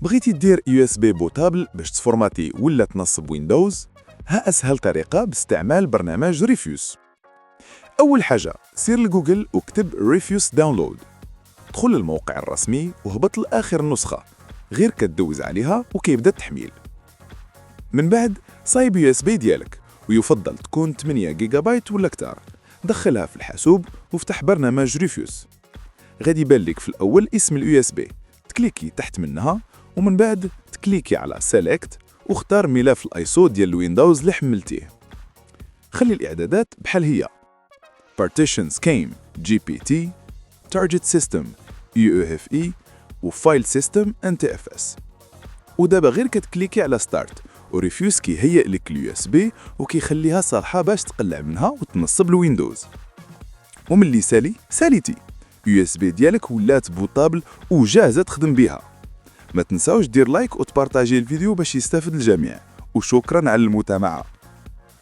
بغيتي دير USB بوتابل باش تفورماتي ولا تنصب ويندوز؟ ها أسهل طريقة باستعمال برنامج ريفيوس. أول حاجة سير لجوجل وكتب ريفيوس داونلود، دخل الموقع الرسمي وهبط لآخر نسخة، غير كتدوز عليها وكيبدا التحميل. من بعد صايب USB ديالك، ويفضل تكون 8 جيجا بايت ولا كتار، دخلها في الحاسوب وافتح برنامج ريفيوس. غادي يبان لك في الأول اسم ال USB، تكليكي تحت منها ومن بعد تكليكي على سيلكت واختار ملف الايسو ديال الويندوز اللي حملتيه. خلي الإعدادات بحال هي Partition Scheme GPT Target System UEFI وفايل سيستم NTFS. ودابا غير كتكليكي على ستارت وريفيوس كيهيئ لك اليو اس بي وكيخليها صالحه باش تقلع منها وتنصب الويندوز. وملي ساليتي يو اس بي ديالك ولات بوطابل وجاهزه تخدم بها. ما تنساوش دير لايك وتبارطاجي الفيديو باش يستافد الجميع، وشكرا على المتابعه.